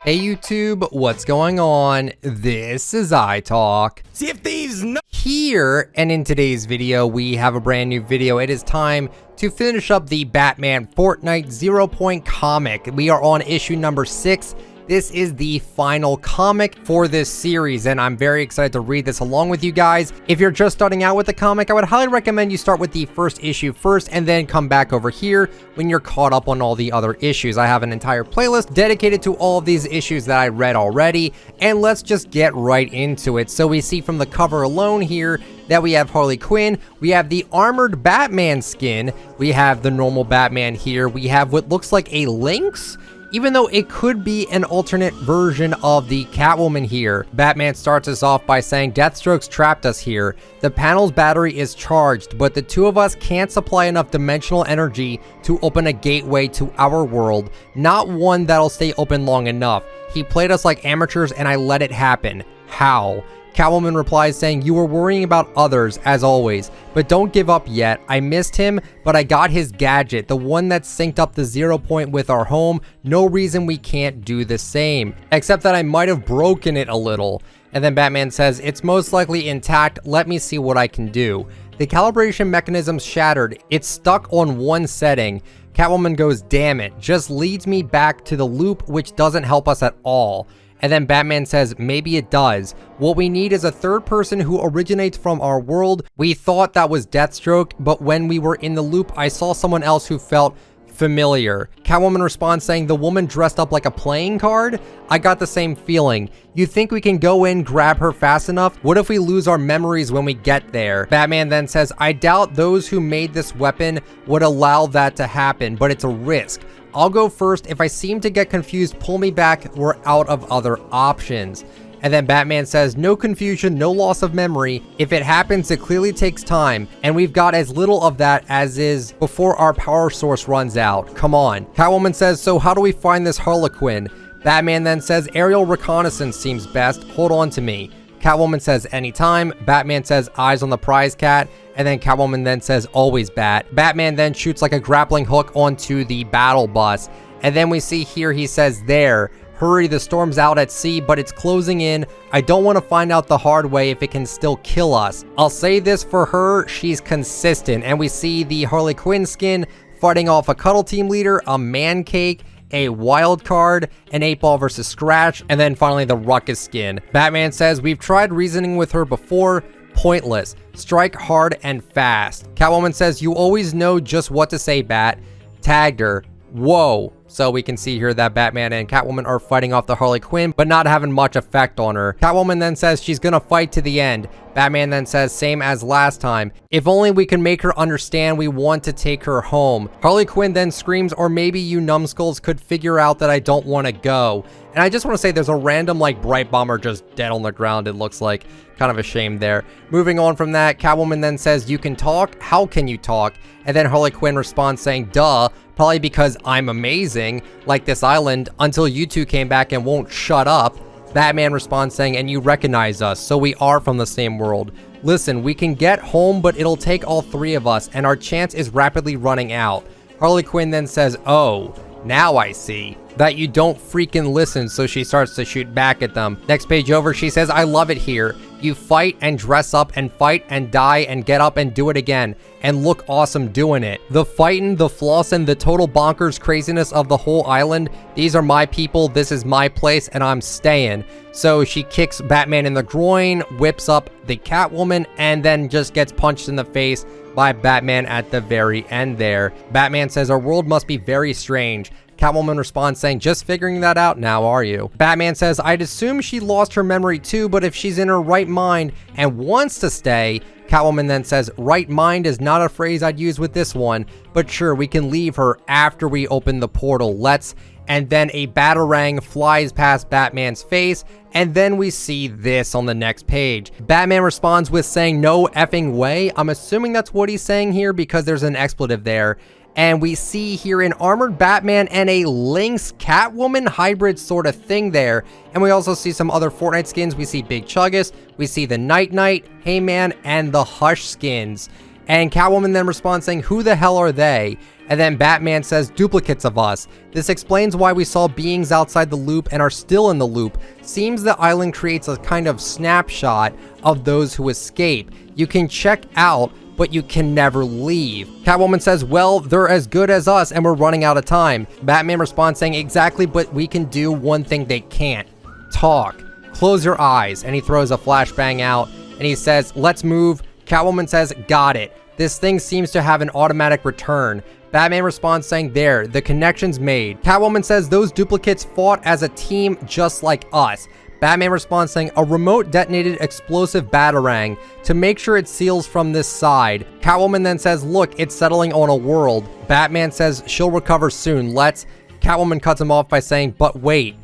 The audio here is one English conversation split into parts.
Hey YouTube, what's going on? This is iTalk. See if these Here, and in today's video, we have a brand new video. It is time to finish up the Batman Fortnite 0-point comic. We are on issue number 6. This is the final comic for this series, and I'm very excited to read this along with you guys. If you're just starting out with the comic, I would highly recommend you start with the first issue first, and then come back over here when you're caught up on all the other issues. I have an entire playlist dedicated to all of these issues that I read already, and let's just get right into it. So we see from the cover alone here that we have Harley Quinn, we have the armored Batman skin, we have the normal Batman here, we have what looks like a Lynx, even though it could be an alternate version of the Catwoman here. Batman starts us off by saying, Deathstroke's trapped us here. The panel's battery is charged, but the two of us can't supply enough dimensional energy to open a gateway to our world, not one that'll stay open long enough. He played us like amateurs and I let it happen. How? Catwoman replies saying, you were worrying about others, as always, but don't give up yet. I missed him, but I got his gadget, the one that synced up the 0-point with our home. No reason we can't do the same, except that I might have broken it a little. And then Batman says, it's most likely intact. Let me see what I can do. The calibration mechanism's shattered. It's stuck on one setting. Catwoman goes, damn it, just leads me back to the loop, which doesn't help us at all. And then Batman says, maybe it does. What we need is a third person who originates from our world. We thought that was Deathstroke, but when we were in the loop, I saw someone else who felt familiar. Catwoman responds saying, the woman dressed up like a playing card? I got the same feeling. You think we can go in, grab her fast enough? What if we lose our memories when we get there? Batman then says, I doubt those who made this weapon would allow that to happen, but it's a risk. I'll go first. If I seem to get confused, pull me back. We're out of other options. And then Batman says, no confusion, no loss of memory. If it happens, it clearly takes time, and we've got as little of that as is before our power source runs out. Come on. Catwoman says, so how do we find this Harlequin? Batman then says, aerial reconnaissance seems best. Hold on to me. Catwoman says, anytime. Batman says, eyes on the prize cat. And then Catwoman then says, always bat. Batman then shoots like a grappling hook onto the battle bus. And then we see here he says, there. Hurry, the storm's out at sea, but it's closing in. I don't want to find out the hard way if it can still kill us. I'll say this for her, she's consistent. And we see the Harley Quinn skin fighting off a Cuddle Team leader, a Man Cake, a Wild Card, an 8-Ball versus Scratch, and then finally the Ruckus skin. Batman says, we've tried reasoning with her before. Pointless. Strike hard and fast. Catwoman says, you always know just what to say, Bat. Tagged her. Whoa. So we can see here that Batman and Catwoman are fighting off the Harley Quinn, but not having much effect on her. Catwoman then says she's gonna fight to the end. Batman then says, same as last time. If only we can make her understand we want to take her home. Harley Quinn then screams, or maybe you numbskulls could figure out that I don't want to go. And I just want to say there's a random like Bright Bomber just dead on the ground, it looks like. Kind of a shame there. Moving on from that, Catwoman then says, you can talk? How can you talk? And then Harley Quinn responds saying, duh, probably because I'm amazing, like this island, until you two came back and won't shut up. Batman responds saying, and you recognize us, so we are from the same world. Listen, we can get home, but it'll take all three of us, and our chance is rapidly running out. Harley Quinn then says, oh, now I see that you don't freaking listen, so she starts to shoot back at them. Next page over, she says, I love it here. You fight and dress up and fight and die and get up and do it again and look awesome doing it. The fighting, the flossing, the total bonkers craziness of the whole island. These are my people, this is my place, and I'm staying. So she kicks Batman in the groin, whips up the Catwoman, and then just gets punched in the face by Batman at the very end there. Batman says, our world must be very strange. Catwoman responds saying, just figuring that out now, are you? Batman says, I'd assume she lost her memory too, but if she's in her right mind and wants to stay. Catwoman then says, right mind is not a phrase I'd use with this one, but sure, we can leave her after we open the portal. Let's. And then a batarang flies past Batman's face, and then we see this on the next page. Batman responds with saying, no effing way. I'm assuming that's what he's saying here because there's an expletive there. And we see here an armored Batman and a Lynx Catwoman hybrid sort of thing there. And we also see some other Fortnite skins. We see Big Chuggus, we see the Night Knight, Heyman, and the Hush skins. And Catwoman then responds saying, who the hell are they? And then Batman says duplicates of us. This explains why we saw beings outside the loop and are still in the loop. Seems the island creates a kind of snapshot of those who escape. You can check out, but you can never leave. Catwoman says, well, they're as good as us and we're running out of time. Batman responds saying, exactly, but we can do one thing they can't. Talk. Close your eyes. And he throws a flashbang out and he says, let's move. Catwoman says, got it. This thing seems to have an automatic return. Batman responds saying, there, the connection's made. Catwoman says, those duplicates fought as a team just like us. Batman responds saying, a remote detonated explosive batarang to make sure it seals from this side. Catwoman then says, look, it's settling on a world. Batman says, she'll recover soon, let's. Catwoman cuts him off by saying, but wait,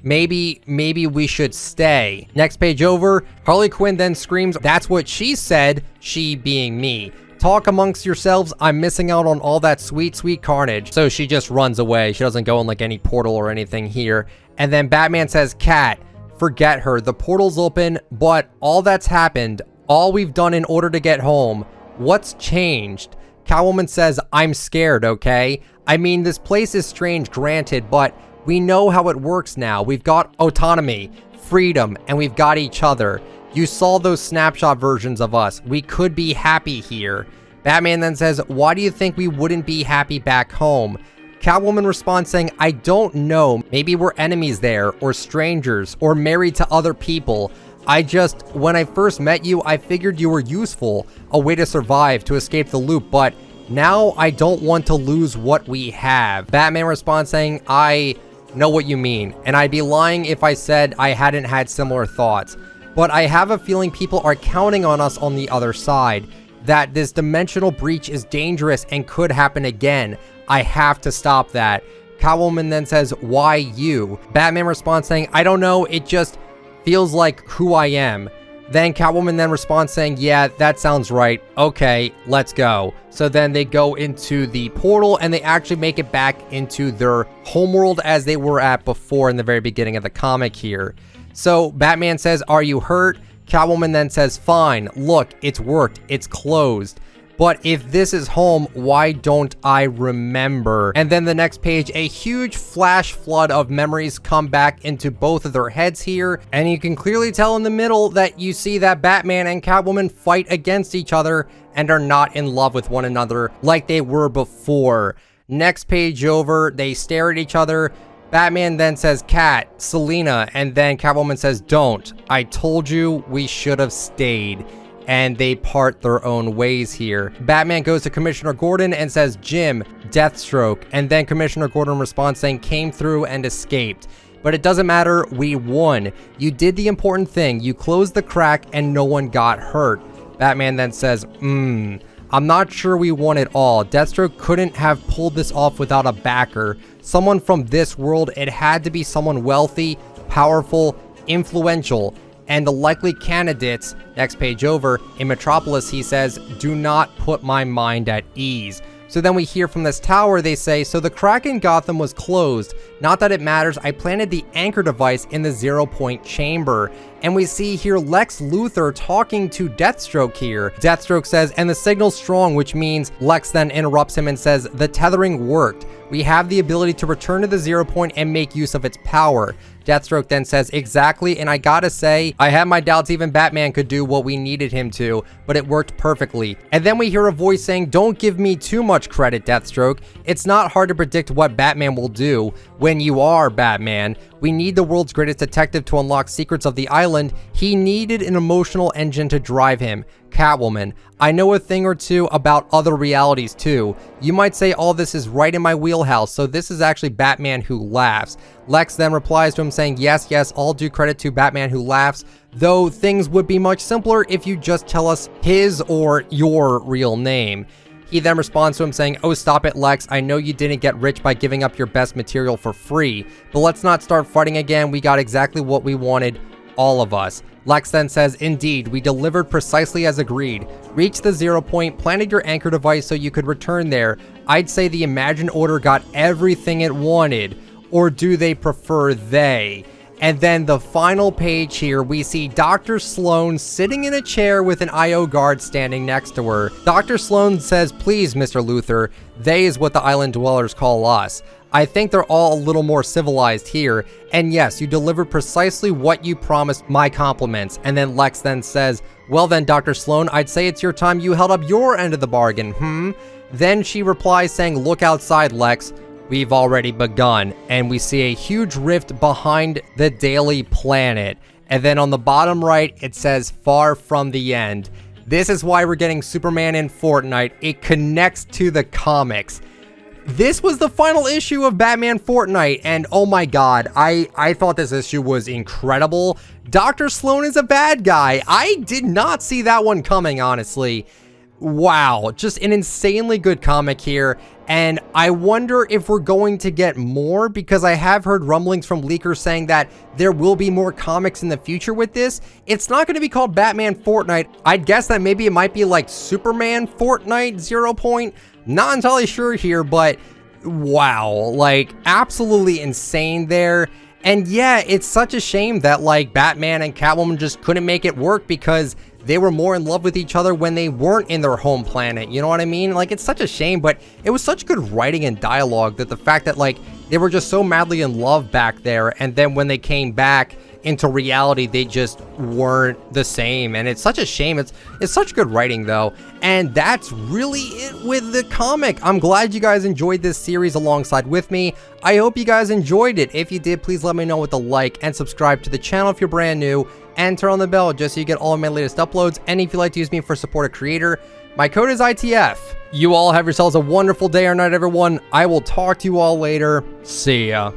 maybe we should stay. Next page over, Harley Quinn then screams, that's what she said, she being me. Talk amongst yourselves, I'm missing out on all that sweet, sweet carnage. So she just runs away. She doesn't go in like any portal or anything here. And then Batman says, Cat, forget her. The portal's open, but all that's happened, all we've done in order to get home, what's changed? Catwoman says, I'm scared, okay? I mean, this place is strange, granted, but we know how it works now. We've got autonomy, freedom, and we've got each other. You saw those snapshot versions of us. We could be happy here. Batman then says, why do you think we wouldn't be happy back home? Catwoman responds saying, I don't know. Maybe we're enemies there, or strangers, or married to other people. When I first met you, I figured you were useful, a way to survive, to escape the loop, but now I don't want to lose what we have. Batman responds saying, I know what you mean, and I'd be lying if I said I hadn't had similar thoughts. But I have a feeling people are counting on us on the other side, that this dimensional breach is dangerous and could happen again. I have to stop that. Catwoman then says, why you? Batman responds saying, I don't know, it just feels like who I am. Then Catwoman then responds saying, yeah, that sounds right. Okay, let's go. So then they go into the portal and they actually make it back into their homeworld as they were at before in the very beginning of the comic here. So Batman says, are you hurt? Catwoman then says, fine, look, it's worked, it's closed. But if this is home, why don't I remember? And then the next page, a huge flash flood of memories come back into both of their heads here. And you can clearly tell in the middle that you see that Batman and Catwoman fight against each other and are not in love with one another like they were before. Next page over, they stare at each other. Batman then says, Cat, Selina, and then Catwoman says, don't. I told you we should have stayed. And they part their own ways here. Batman goes to Commissioner Gordon and says, Jim, Deathstroke. And then Commissioner Gordon responds saying, came through and escaped. But it doesn't matter, we won. You did the important thing. You closed the crack and no one got hurt. Batman then says, I'm not sure we won it all. Deathstroke couldn't have pulled this off without a backer. Someone from this world. It had to be someone wealthy, powerful, influential. And the likely candidates, next page over, in Metropolis, he says, do not put my mind at ease. So then we hear from this tower, they say, so the crack in Gotham was closed. Not that it matters, I planted the anchor device in the 0-point chamber. And we see here Lex Luthor talking to Deathstroke here. Deathstroke says, and the signal's strong, which means Lex then interrupts him and says, the tethering worked. We have the ability to return to the 0-point and make use of its power. Deathstroke then says, exactly, and I gotta say, I had my doubts even Batman could do what we needed him to, but it worked perfectly. And then we hear a voice saying, don't give me too much credit, Deathstroke. It's not hard to predict what Batman will do when you are Batman. We need the world's greatest detective to unlock secrets of the island. He needed an emotional engine to drive him. Catwoman, I know a thing or two about other realities too. You might say all this is right in my wheelhouse, so this is actually Batman Who Laughs. Lex then replies to him saying, yes, all due credit to Batman Who Laughs, though things would be much simpler if you just tell us his or your real name. He then responds to him saying, oh, stop it, Lex. I know you didn't get rich by giving up your best material for free, but let's not start fighting again. We got exactly what we wanted, all of us. Lex then says, indeed, we delivered precisely as agreed. Reached the 0-point, planted your anchor device so you could return there. I'd say the Imagined Order got everything it wanted. Or do they prefer they? And then the final page here, we see Dr. Sloan sitting in a chair with an IO guard standing next to her. Dr. Sloan says, "Please, Mr. Luthor, they is what the island dwellers call us. I think they're all a little more civilized here. And yes, you delivered precisely what you promised, my compliments." And then Lex then says, "Well then, Dr. Sloan, I'd say it's your time you held up your end of the bargain, Then she replies saying, "Look outside, Lex. We've already begun." And we see a huge rift behind the Daily Planet. And then on the bottom right, it says, "Far from the end." This is why we're getting Superman in Fortnite. It connects to the comics. This was the final issue of Batman Fortnite, and oh my god, I thought this issue was incredible. Dr. Sloan is a bad guy. I did not see that one coming, honestly. Wow, just an insanely good comic here, and I wonder if we're going to get more, because I have heard rumblings from leakers saying that there will be more comics in the future with this. It's not going to be called Batman Fortnite. I'd guess that maybe it might be like Superman Fortnite 0. Not entirely sure here, but wow, like absolutely insane there. And yeah, it's such a shame that like Batman and Catwoman just couldn't make it work, because they were more in love with each other when they weren't in their home planet. You know what I mean? Like, it's such a shame, but it was such good writing and dialogue that the fact that like they were just so madly in love back there, and then when they came back into reality, they just weren't the same. And it's such a shame. It's such good writing though. And that's really it with the comic. I'm glad you guys enjoyed this series alongside with me. I hope you guys enjoyed it. If you did, please let me know with a like, and subscribe to the channel if you're brand new, and turn on the bell just so you get all of my latest uploads. And if you'd like to use me for support a creator, my code is ITF. You all have yourselves a wonderful day or night, everyone. I will talk to you all later. See ya.